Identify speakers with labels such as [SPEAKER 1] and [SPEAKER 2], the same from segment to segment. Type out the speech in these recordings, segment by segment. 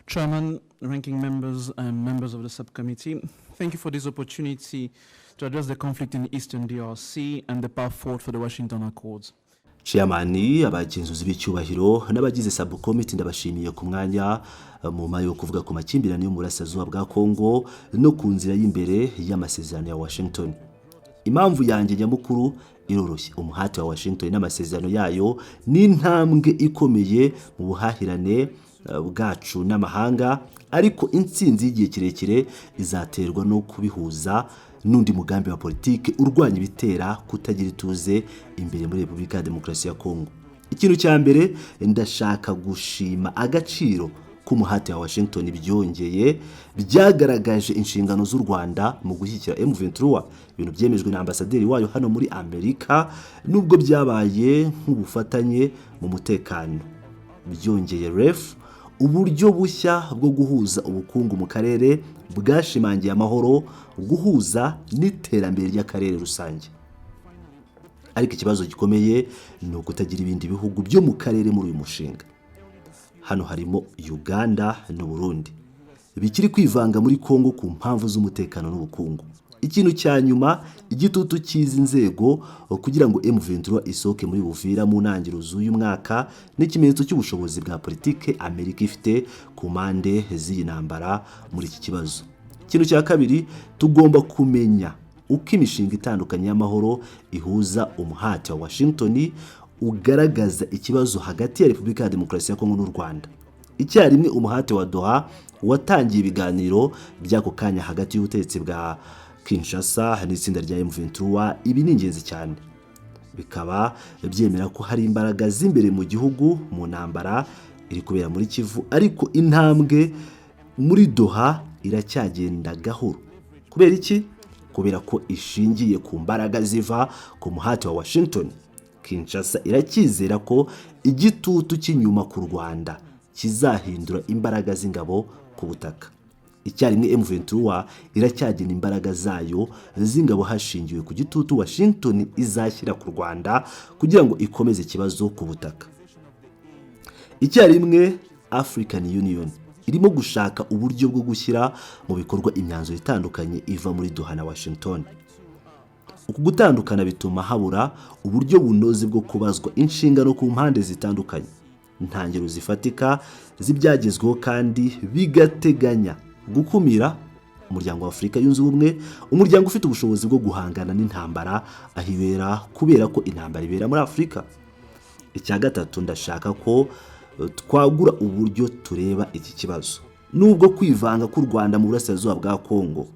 [SPEAKER 1] Chairman, ranking members, and members of the subcommittee, thank you for this opportunity to address the conflict in Eastern DRC and the path forward for the Washington Accords.
[SPEAKER 2] Chairman, abagenzuzi b'icyubahiro n'abagize subcommittee ndabashimiye ku mwanya mu mayo kuvuga ku makimbirane yo mu burasirazuba bwa Kongo no ku nzira y'imbere y'amasezerano ya Washington. Impamvu yanjye nyamukuru iroroshye, umuhati wa Washington n'amasezerano yayo ni intambwe ikomeye mu buhahirane bwacu n'amahanga, ariko intsinzi y'igihe kirekire izaterwa no kubihuza n'undi mugambi wa politike urwanya ibitera kutagira ituze imbere muri Repubulika ya Demokarasi ya Kongo. Ikintu cya mbere ndashaka gushima agaciro k'umuhati wa Washington byongeye byagaragaje inshingano z'u Rwanda mu gushyigikira M23, ibintu byemejwe na ambasaderi wayo hano muri Amerika, nubwo byabaye nk'ubufatanye mu mutekano. Byongeye ref uburyo bushya bwo guhuza ubukungu mu karere bwashimangiye amahoro, guhuza n'iterambere ry'akarere rusange. Ariko ikibazo gikomeye ni ukutagira ibindi bihugu byo mu karere muri uyu mushinga. Hano harimo Uganda n'u Burundi bikiri kwivanga muri Kongo ku mpamvu z'umutekano n'ubukungu. Ikintu cya nyuma, igitutu cy'izi nzego kugira ngo M23 isoke muri Buvira mu ntangiriro z'uyu mwaka n'ikimenyetso cy'ubushobozi bwa politike Amerika ifite ku mande z'iyi ntambara muri iki kibazo. Ikintu cya kabiri, tugomba kumenya uko imishinga itandukanye y'amahoro ihuza umuhati wa Washington ugaragaza ikibazo hagati ya Repubulika ya Demokarasi ya Kongo n'u Rwanda. Icyarimwe umuhati wa Doha watangiye ibiganiro by'ako kanya hagati y'ubutegetsi bwa Kinshasa n'itsinda rya M23. Ibi ni ingenzi cyane, bikaba byemera ko hari imbaraga z'imbere mu gihugu mu ntambara iri kubera muri Kivu, ariko intambwe muri Doha iracyagenda gahoro. Kubera iki? Kubera ko ishingiye ku mbaraga ziva ku muhati wa Washington. Kinshasa irakizera ko igitutu cy'inyuma ku Rwanda kizahindura imbaraga z'ingabo ku butaka. Icyarimwe M23 iracyagena imbaraga zayo z'ingabo hashingiwe ku gitutu Washington izashyira ku Rwanda kugira ngo ikomeze ikibazo ku butaka. Icyarimwe African Union irimo gushaka uburyo bwo gushyira mu bikorwa imyanzuro itandukanye iva muri Doha na Washington. Uku gutandukana bituma habura uburyo bunoze bwo kubazwa inshingano ku mpande zitandukanye, intangiro zifatika zibyagezweho, kandi bigateganya gukumira umuryango wa Afurika yunze ubumwe, umuryango ufite ubushobozi bwo guhangana n'intambara ahibera kubera ko intambara ibera muri Afurika. Icya gatatu, ndashaka ko twagura uburyo tureba iki kibazo. Nubwo kwivanga ku Rwanda mu burasirazuba bwa Kongo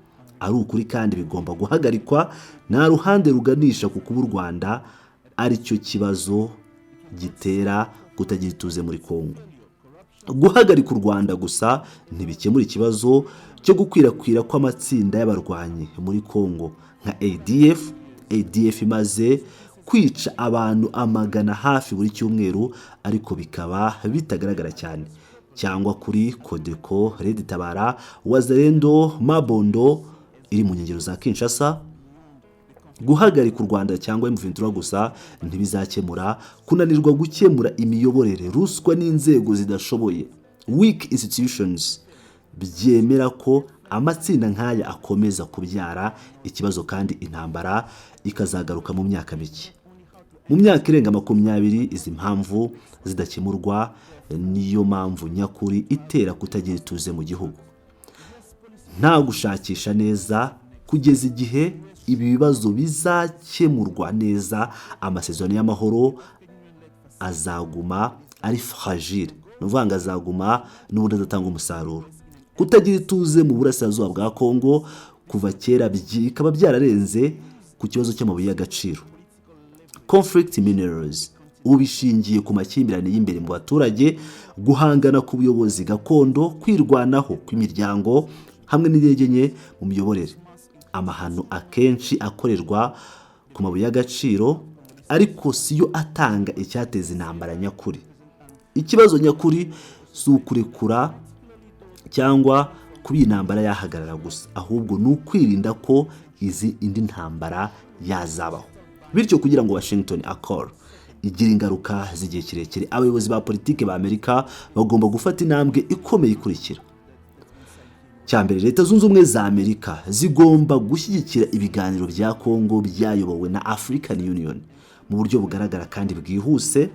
[SPEAKER 2] ari ukuri kandi bigomba guhagarikwa, nta ruhande ruganisha ku kuba u Rwanda ari cyo kibazo gitera kutagira ituze muri Kongo. Guhagarika u Rwanda gusa ntibikemura ikibazo cyo gukwirakwira kw'amatsinda y'abarwanyi muri Kongo nka ADF imaze kwica abantu amagana hafi buri cyumweru, ariko bikaba bitagaragara cyane, cyangwa kuri Codeco, Red Tabara, Wazalendo, Mabondo iri mu nkengero za Kinshasa. Guhagarika u Rwanda cyangwa M23 gusa ntibizakemura kunanirwa gukemura imiyoborere, ruswa n'inzego zidashoboye, weak institutions, byemera ko amatsinda nk'aya akomeza kubyara ikibazo, kandi intambara ikazagaruka mu myaka mike. Mu myaka irenga 20 izi mpamvu zidakemurwa, niyo mpamvu nyakuri itera kutagira ituze mu gihugu. Nta gushakisha neza kugeza igihe ibi bibazo bizakemurwa neza, amasezerano y'amahoro azaguma ari fragile, n'uvanga azaguma n'ubundi adatanga umusaruro. Kutagira ituze mu burasirazuba bwa Kongo kuva kera bikaba byararenze ku kibazo cy'amabuye y'agaciro. Conflict minerals ubishingiye ku makimbirane y'imbere mu baturage, guhangana ku buyobozi gakondo, kwirwanaho kw'imiryango hamwe n'intege nke mu miyoborere. Amahano akenshi akorerwa ku mabuye y'agaciro, ariko siyo atanga icyateza intambara nyakuri. Ikibazo nyakuri si ukurekura cyangwa kuba intambara yahagarara gusa, ahubwo ni ukwirinda ko indi ntambara yazabaho. Bityo kugira ngo Washington Accord igira ingaruka z'igihe kirekire. Abayobozi ba politiki ba Amerika bagomba gufata intambwe ikomeye ikurikira. Cyambere, Leta Zunze Ubumwe za Amerika zigomba gushyigikira ibiganiro bya Kongo byayobowe na African Union mu buryo bugaragara kandi bwihuse.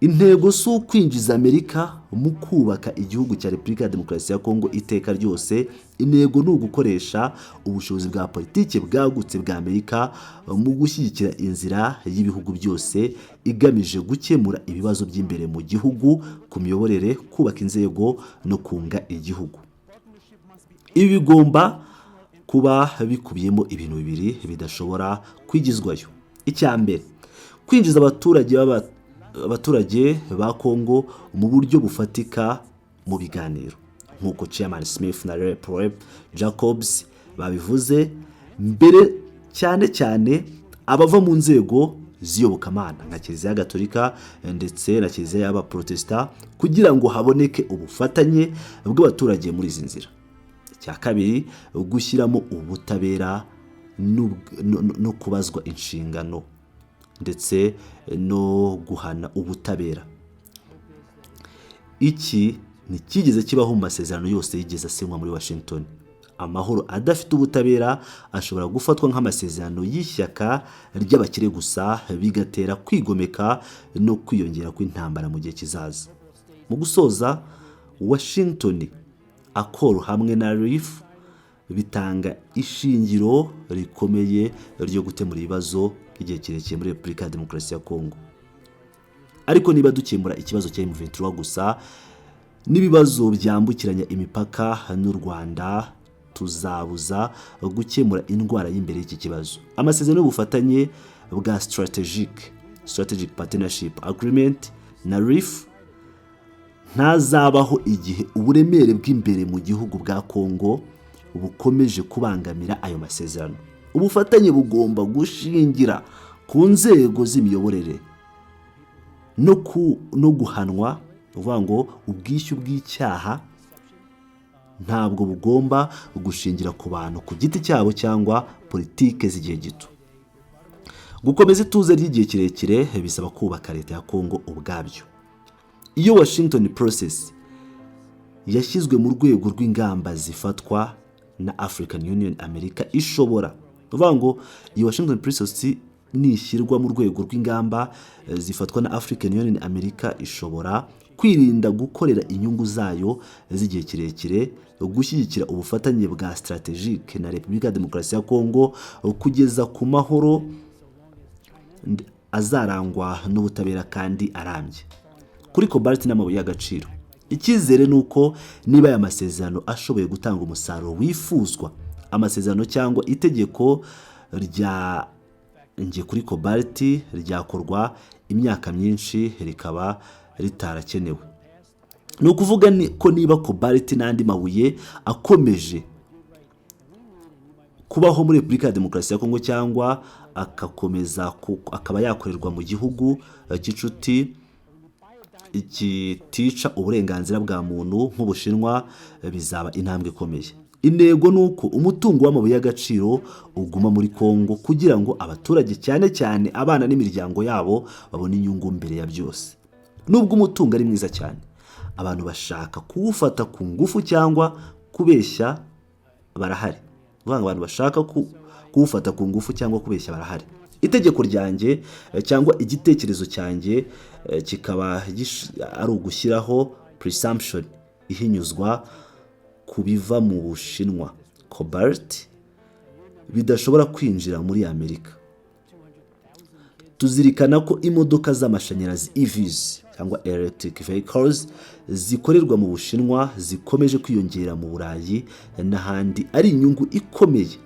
[SPEAKER 2] Intego si ukwinjiza Amerika mu kubaka igihugu cya Repubulika ya Demokarasi ya Kongo iteka ryose. Intego ni ugukoresha ubushobozi bwa politiki bwagutse bwa Amerika mu gushyigikira inzira y'ibihugu byose igamije gukemura ibibazo by'imbere mu gihugu, ku miyoborere, kubaka inzego no kunga igihugu. Ibi bigomba kuba bikubiyemo ibintu bibiri bidashobora kwigizwayo. Icyambere, kwinjiza abaturage ba Kongo mu buryo bufatika mu biganiro, nk'uko Chairman Smith na Rep Jacobs babivuze mbere, cyane cyane abava mu nzego z'iyobokamana nka Kiliziya Gatolika ndetse na Kiliziya y'Abaprotesta, kugira ngo haboneke ubufatanye bw'abaturage muri izi nzira. Icya kabiri, gushyiramo ubutabera no kubazwa inshingano ndetse no guhana ubutabera. Iki ntikigeze kibaho mu masezerano yose yigeze asinywa muri Washington. Amahoro adafite ubutabera ashobora gufatwa nk'amasezerano y'ishyaka ry'abakire gusa, bigatera kwigomeka no kwiyongera kw'intambara mu gihe kizaza. Mu gusoza, Washington Accord hamwe na RIF bitanga ishingiro rikomeye ryo gutemura ibibazo by'igihe kirekire muri Repubulika ya Demokarasi ya Kongo. Ariko niba dukemura ikibazo cya M23 gusa n'ibibazo byambukiranya imipaka n'u Rwanda, tuzabuza gukemura indwara y'imbere y'iki kibazo. Amasezerano y'ubufatanye bwa Strategic Partnership Agreement na RIF ntazabaho igihe uburemere bw'imbere mu gihugu bwa Kongo bukomeje kubangamira ayo masezerano. Ubufatanye bugomba gushingira ku nzego z'imiyoborere no guhanwa, uvuga ngo ubwishyu bw'icyaha ntabwo bugomba gushingira ku bantu ku giti cyabo cyangwa politike z'igihe gito. Gukomeza ituze ry'igihe kirekire bisaba kubaka Leta ya Kongo ubwabyo. Iyo Washington process yashyizwe mu rwego rw'ingamba zifatwa na African Union, Amerika ishobora, uvuga ngo iyo Washington process nishyirwa mu rwego rw'ingamba zifatwa na African Union, Amerika ishobora kwirinda gukorera inyungu zayo z'igihe kirekire, gushyigikira ubufatanye bwa strategic na Repubulika ya Demokarasi ya Kongo kugeza ku mahoro azarangwa n'ubutabera kandi arambye. Kuri cobalt n'amabuye y'agaciro, icyizere nuko niba aya masezerano ashoboye gutanga umusaruro wifuzwa, amasezerano cyangwa itegeko rya kuri cobalt ryakorwa imyaka myinshi rikaba ritarakenewe. Ni ukuvuga ko niba cobalt n'andi mabuye akomeje kubaho muri Repubulika ya Demokarasi ya Kongo cyangwa akaba yakorerwa mu gihugu cy'inshuti kitica uburenganzira bwa muntu nk'Ubushinwa, bizaba intambwe ikomeye. Intego nuko umutungo w'amabuye y'agaciro uguma muri Kongo kugira ngo abaturage cyane cyane abana n'imiryango yabo babone inyungu mbere ya byose. Nubwo umutungo ari mwiza cyane, abantu bashaka kuwufata ku ngufu cyangwa kubeshya barahari. Abantu bashaka kuwufata ku ngufu cyangwa kubeshya barahari. Itegeko ryanjye cyangwa igitekerezo cyanjye kikaba ari ugushyiraho presumption ihinyuzwa ku biva mu Bushinwa, cobalt bidashobora kwinjira muri Amerika. Tuzirikana ko imodoka z'amashanyarazi EVs cyangwa electric vehicles zikorerwa mu Bushinwa zikomeje kwiyongera mu Burayi n'ahandi, ari inyungu ikomeye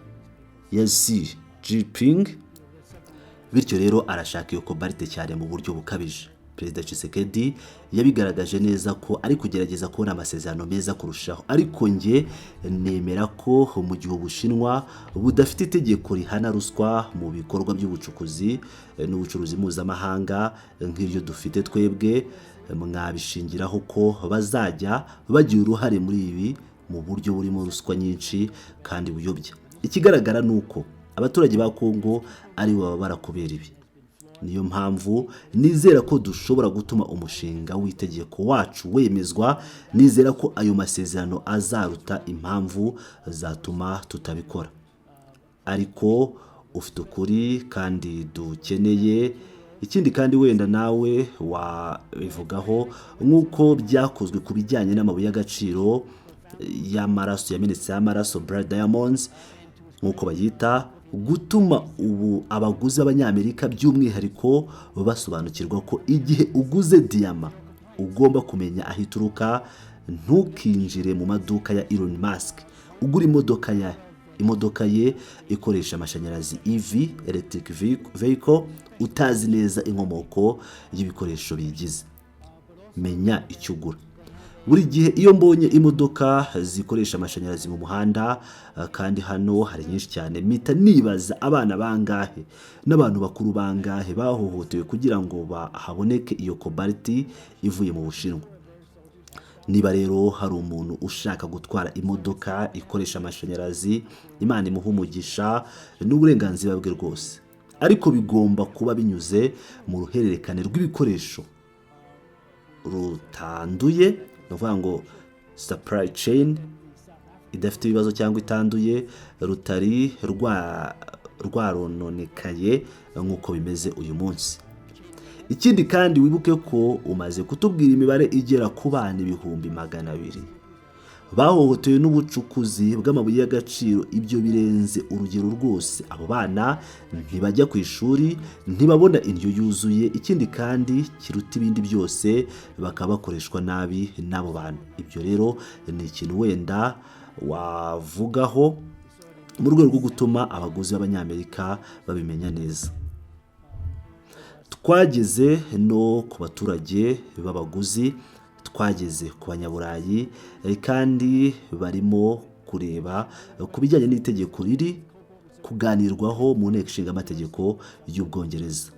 [SPEAKER 2] ya Xi Jinping. Bityo rero arashaka iyo cobalt cyane mu buryo bukabije. Perezida Tshisekedi yabigaragaje neza ko ari kugerageza kubona amasezerano meza kurushaho, ariko nge nemera ko mu gihe Ubushinwa budafite itegeko rihana ruswa mu bikorwa by'ubucukuzi n'ubucuruzi mpuzamahanga nk'iryo dufite twebwe, mwabishingiraho ko bazajya bagira uruhare muri ibi mu buryo burimo ruswa nyinshi kandi buyobya. Ikigaragara nuko abaturage ba Kongo ari baba barakubera ibi. niyo mpamvu nizera ko dushobora gutuma umushinga w'itegeko wacu wemezwa. Nizera ko ayo masezerano azaruta impamvu zatuma tutabikora. Ariko ufite ukuri kandi dukeneye ikindi kandi wenda nawe wabivugaho nk'uko byakozwe ku bijyanye n'amabuye y'agaciro y'amaraso yamenetse y'amaraso blood diamonds nk'uko bayita, gutuma ubu abaguzi b'Abanyamerika by'umwihariko basobanukirwa ko igihe uguze diyama ugomba kumenya aho ituruka. Ntukinjire mu maduka ya Elon Musk ugura imodoka ye ikoresha amashanyarazi EV electric vehicle utazi neza inkomoko y'ibikoresho bigize. Menya icyo ugura. Buri gihe iyo mbonye imodoka zikoresha amashanyarazi mu muhanda, kandi hano hari nyinshi cyane, mpita nibaza abana bangahe n'abantu bakuru bangahe bahohotewe kugira ngo haboneke iyo cobalt ivuye mu Bushinwa. Niba rero hari umuntu ushaka gutwara imodoka ikoresha amashanyarazi, Imana imuha umugisha n'uburenganzira bwe rwose, ariko bigomba kuba binyuze mu ruhererekane rw'ibikoresho rutanduye, no kuvuga ngo supply chain idafite ibibazo cyangwa itanduye, rutari rwarononekaye nk'uko bimeze uyu munsi. Ikindi kandi wibuke ko umaze kutubwira imibare igera ku bana 200,000 bahohotewe n'ubucukuzi bw'amabuye y'agaciro. Ibyo birenze urugero rwose. Abo bana ntibajya ku ishuri, ntibabona indyo yuzuye. Ikindi kandi kiruta ibindi byose, bakaba bakoreshwa nabi n'abo bantu. Ibyo rero ni ikintu wenda wavugaho mu rwego rwo gutuma abaguzi b'Abanyamerika babimenya neza. Twageze no ku baturage b'abaguzi, twageze ku Banyaburayi, kandi barimo kureba ku bijyanye n'itegeko riri kuganirwaho mu nteko ishinga amategeko y'Ubwongereza.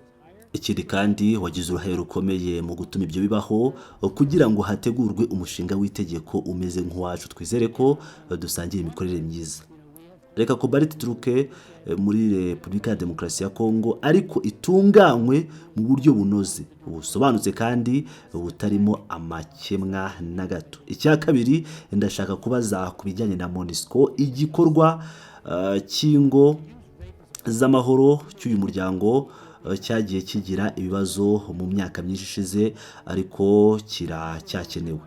[SPEAKER 2] Ikindi kandi wagize uruhare rukomeye mu gutuma ibyo bibaho kugira ngo hategurwe umushinga w'itegeko umeze nk'uwacu. Twizere ko dusangiye imikorere myiza. Reka cobalt ituruke muri Repubulika ya Demokarasi ya Kongo, ariko itunganywe mu buryo bunoze, busobanutse kandi butarimo amakemwa na gato. Icya kabiri, ndashaka kubaza ku bijyanye na MONUSCO, igikorwa cy'ingo z'amahoro cy'uyu muryango cyagiye kigira ibibazo mu myaka myinshi ishize, ariko kiracyakenewe.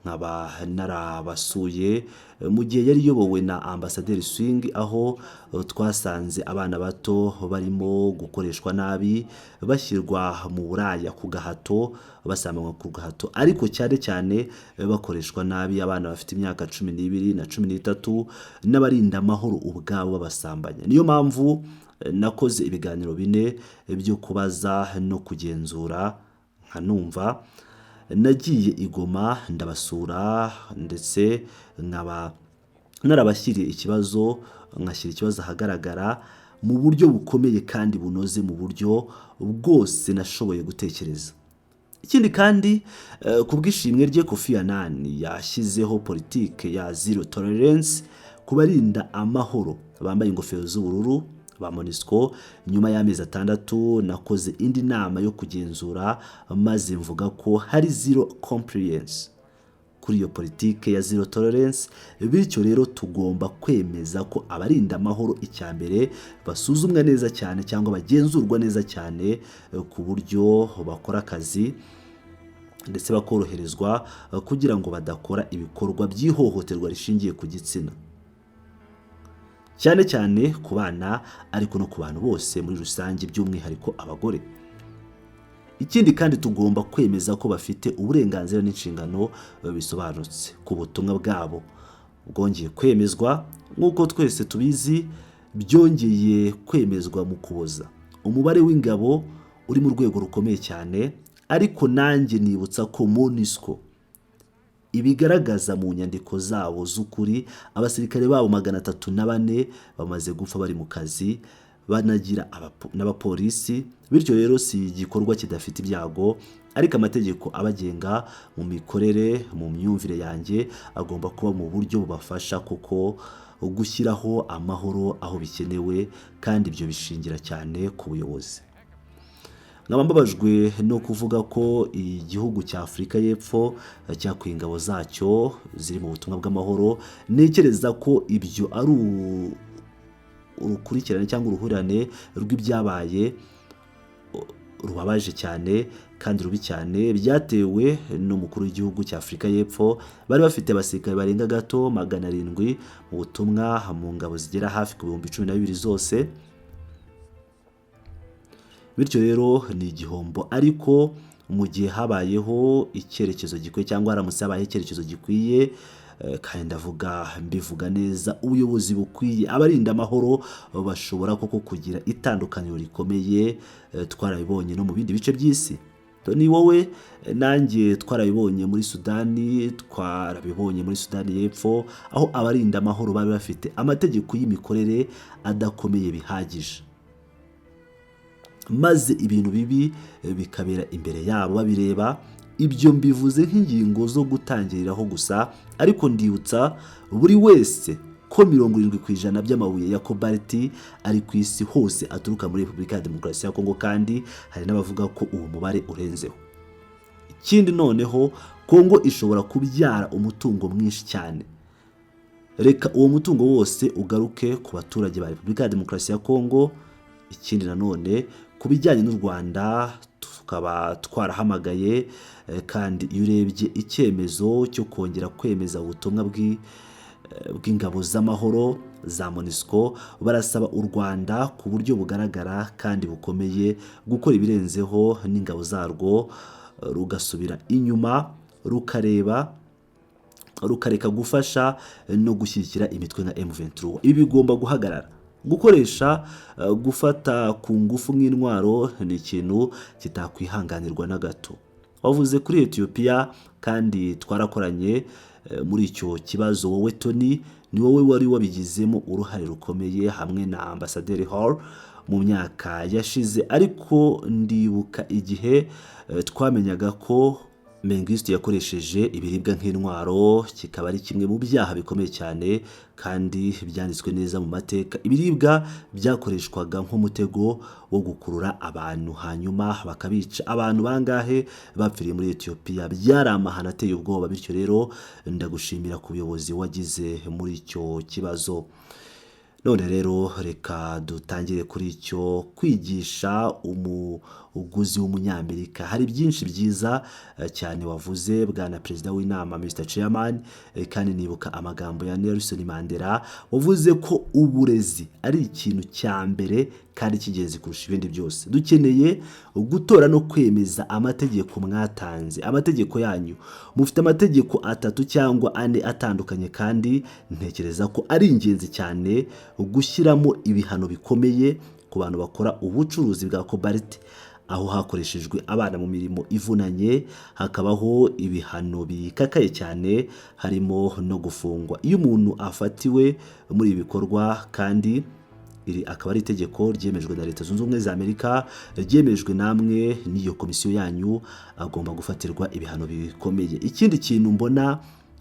[SPEAKER 2] Nkaba narabasuye mu gihe yari iyobowe na Ambasaderi Swing, aho twasanze abana bato barimo gukoreshwa nabi, bashyirwa mu buraya ku gahato, basamanywa ku gahato, ariko cyane cyane bakoreshwa nabi abana bafite imyaka 12 na 13 n'abarinda amahoro ubwabo babasambanya. Niyo mpamvu nakoze ibiganiro 4 byo kubaza no kugenzura nkanumva. Nagiye Igoma ndabasura, ndetse nkaba narabashyiriye ikibazo, nkashyira ikibazo ahagaragara mu buryo bukomeye kandi bunoze, mu buryo bwose nashoboye gutekereza. Ikindi kandi kubwishimwe rye, Kofi Annan yashyizeho politike ya zero tolerance ku barinda amahoro bambaye ingofero z'ubururu ba MONUSCO. Nyuma y'amezi 6 nakoze indi nama yo kugenzura, maze mvuga ko hari zero compliance kuri iyo politike ya zero tolerance. Bityo rero tugomba kwemeza ko abarinda amahoro icyambere basuzumwa neza cyane cyangwa bagenzurwa neza cyane, ku buryo bakora akazi ndetse bakoroherezwa kugira ngo badakora ibikorwa by'ihohoterwa rishingiye ku gitsina, cyane cyane ku bana ariko no ku bantu bose muri rusange, by'umwihariko abagore. Ikindi kandi tugomba kwemeza ko bafite uburenganzira n'inshingano bisobanutse ku butumwa bwabo bwongeye kwemezwa. Nk'uko twese tubizi, byongeye kwemezwa mu Kuboza. Umubare w'ingabo uri mu rwego rukomeye cyane, ariko nanjye nibutsa ko MONUSCO ibigaragaza mu nyandiko zabo z'ukuri, abasirikare babo 304 bamaze gupfa bari mu kazi, banagira n'abapolisi. Bityo rero si igikorwa kidafite ibyago, ariko amategeko abagenga mu mikorere, mu myumvire yanjye, agomba kuba mu buryo bubafasha kuko gushyiraho amahoro aho bikenewe, kandi ibyo bishingira cyane ku buyobozi. nkaba mbabajwe no kuvuga ko igihugu cya Afurika y'Epfo cyakuye ingabo zacyo ziri mu butumwa bw'amahoro. Ntekereza ko ibyo ari urukurikirane cyangwa uruhurirane rw'ibyabaye rubabaje cyane kandi rubi cyane, byatewe n'umukuru w'igihugu cya Afurika y'Epfo. Bari bafite abasirikare barenga gato 700 mu butumwa mu ngabo zigera hafi ku 12,000 zose. Bityo rero ni igihombo, ariko mu gihe habayeho icyerekezo gikwiye cyangwa haramutse habaye icyerekezo gikwiye, kandi mbivuga neza, ubuyobozi bukwiye, abarinda amahoro bashobora koko kugira itandukaniro rikomeye. Twarabibonye no mu bindi bice by'isi, ni wowe nanjye twarabibonye muri Sudani, twarabibonye muri Sudani y'Epfo, aho abarinda amahoro bari bafite amategeko y'imikorere adakomeye bihagije, maze ibintu bibi bikabera imbere yabo babireba. Ibyo mbivuze nk'ingingo zo gutangiriraho gusa, ariko ndibutsa buri wese ko 70% by'amabuye ya kobalti ari ku isi hose aturuka muri Repubulika ya Demokarasi ya Kongo, kandi hari n'abavuga ko uwo mubare urenzeho. Ikindi noneho, Kongo ishobora kubyara umutungo mwinshi cyane. Reka uwo mutungo wose ugaruke ku baturage ba Repubulika ya Demokarasi ya Kongo. Ikindi nanone, ku bijyanye n'u Rwanda tukaba twarahamagaye, kandi iyo urebye icyemezo cyo kongera kwemeza ubutumwa bw'ingabo z'amahoro za MONUSCO, barasaba u Rwanda ku buryo bugaragara kandi bukomeye gukora ibirenzeho n'ingabo zarwo, rugasubira inyuma, rukareka gufasha no gushyigikira imitwe nka M23. Ibi bigomba guhagarara. Gukoresha gufata ku ngufu nk'intwaro ni ikintu kitakwihanganirwa na gato. Wavuze kuri Ethiopia, kandi twarakoranye muri icyo kibazo. Wowe Tony, ni wowe wari wabigizemo uruhare rukomeye hamwe na Ambasaderi Hall mu myaka yashize, ariko ndibuka igihe twamenyaga ko Mengistu yakoresheje ibiribwa nk'intwaro, kikaba ari kimwe mu byaha bikomeye cyane kandi byanditswe neza mu mateka. Ibiribwa byakoreshwaga nk'umutego wo gukurura abantu, hanyuma bakabica. Abantu bangahe bapfiriye muri Ethiopia, byari amahano ateye ubwoba. Bityo rero ndagushimira ku buyobozi wagize muri icyo kibazo. None rero reka dutangire kuri icyo kwigisha umuguzi w'umunyamerika. Hari byinshi byiza cyane wavuze, bwana perezida w'inama Mr. Chairman, kandi nibuka amagambo ya Nelson Mandela wavuze ko uburezi ari ikintu cya mbere kandi kigeze kurusha ibindi byose. Dukeneye gutora no kwemeza amategeko mwatanze. Amategeko yanyu, mufite amategeko 3 cyangwa 4 atandukanye, kandi ntekereza ko ari ingenzi cyane gushyiramo ibihano bikomeye ku bantu bakora ubucuruzi bwa kobalti, aho hakoreshejwe abana mu mirimo ivunanye. Hakabaho ibihano bikakaye cyane, harimo no gufungwa iyo umuntu afatiwe muri ibi bikorwa. Kandi iri akaba ari itegeko ryemejwe na Leta Zunze Ubumwe za Amerika, ryemejwe namwe n'iyo komisiyo yanyu, agomba gufatirwa ibihano bikomeye. Ikindi kintu mbona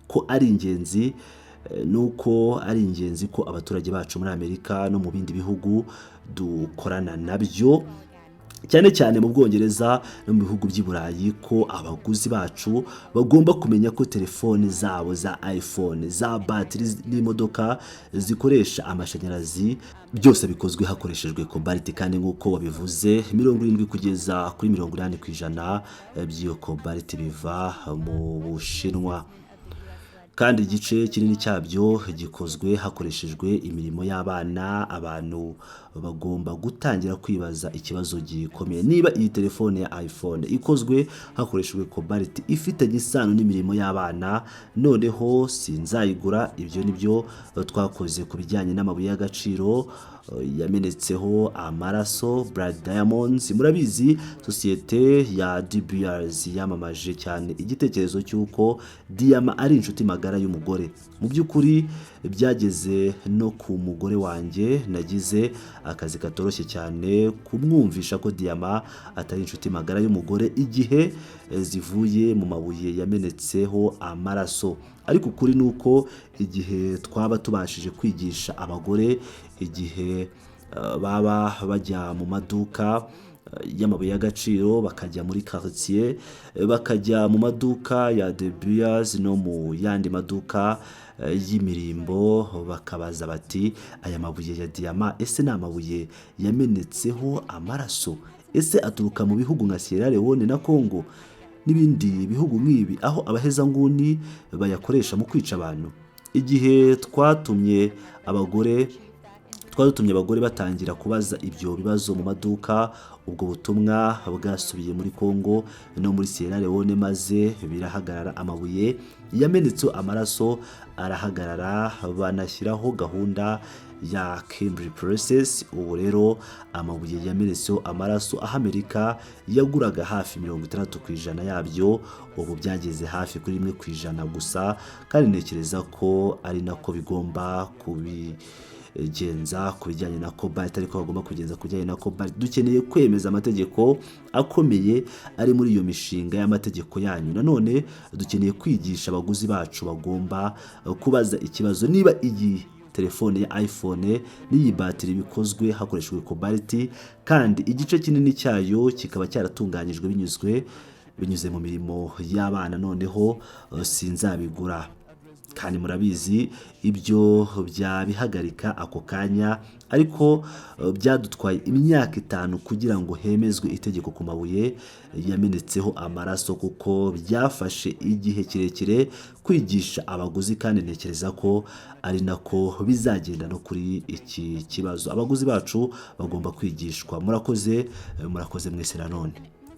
[SPEAKER 2] ko ari ingenzi, nuko ari ingenzi ko abaturage bacu muri Amerika no mu bindi bihugu dukorana nabyo, cyane cyane mu Bwongereza no mu bihugu by'i Burayi, ko abaguzi bacu bagomba kumenya ko telefone zabo za iPhone, za battery n'imodoka zikoresha amashanyarazi, byose bikozwe hakoreshejwe kobalti. Kandi nk'uko wabivuze, 70 kugeza kuri 80% by'iyo kobalti biva mu Bushinwa, kandi igice kinini cyabyo gikozwe hakoreshejwe imirimo y'abana. Abantu bagomba gutangira kwibaza ikibazo gikomeye: niba iyi telefone ya iPhone ikozwe hakoreshejwe kobalti ifitanye isano n'imirimo y'abana, noneho sinzayigura. Ibyo nibyo twakoze ku bijyanye n'amabuye y'agaciro yamenetseho amaraso, Blood Diamonds. Murabizi sosiyete ya De Beers yamamaje cyane igitekerezo cy'uko diyama ari inshuti magara y'umugore. Mu by'ukuri byageze no ku mugore wanjye, nagize akazi katoroshye cyane kumwumvisha ko diyama atari inshuti magara y'umugore igihe zivuye mu mabuye yamenetseho amaraso. Ariko kuri nuko igihe twaba tubashije kwigisha abagore, igihe baba bajya mu maduka y'amabuye y'agaciro, bakajya muri quartier, bakajya mu maduka ya De Beers no mu yandi maduka y'imirimbo, bakabaza bati aya mabuye ya diyama ese ni amabuye yamenetseho amaraso, ese aturuka mu bihugu nka Sierra Leone na Congo n'ibindi bihugu nk'ibi aho abahezanguni bayakoresha mu kwica abantu. Igihe twatumye abagore batangira kubaza ibyo bibazo mu maduka, ubwo butumwa bwasubiye muri Congo no muri Sierra Leone maze birahagarara, amabuye yamenetseho amaraso arahagarara, banashyiraho gahunda ya Kimberley Process. Ubu rero amabuye yamenetseho amaraso aho Amerika yaguraga hafi 60% yabyo, ubu byageze hafi kuri 1% gusa, kandi ntekereza ko ari nako bigomba genza kubijyanye na cobalt, ariko bagomba kugenza kujyanye na cobalt. Dukeneye kwemeza amategeko akomeye ari muri iyo mishinga y'amategeko yanyu. Nanone dukeneye kwigisha abaguzi bacu bagomba kubaza ikibazo niba iyi telefone ya iPhone n'iyi batiri bikozwe hakoreshejwe cobalt, kandi igice kinini cyayo kikaba cyaratunganyijwe binyuze mu mirimo y'abana, noneho sinzabigura. Kandi murabizi ibyo byabihagarika ako kanya, ariko byadutwaye imyaka 5 kugira ngo hemezwe itegeko ku mabuye yamenetseho amaraso, kuko byafashe igihe kirekire kwigisha abaguzi, kandi ntekereza ko ari nako bizagenda no kuri iki kibazo. Abaguzi bacu bagomba kwigishwa. Murakoze mwese nanone.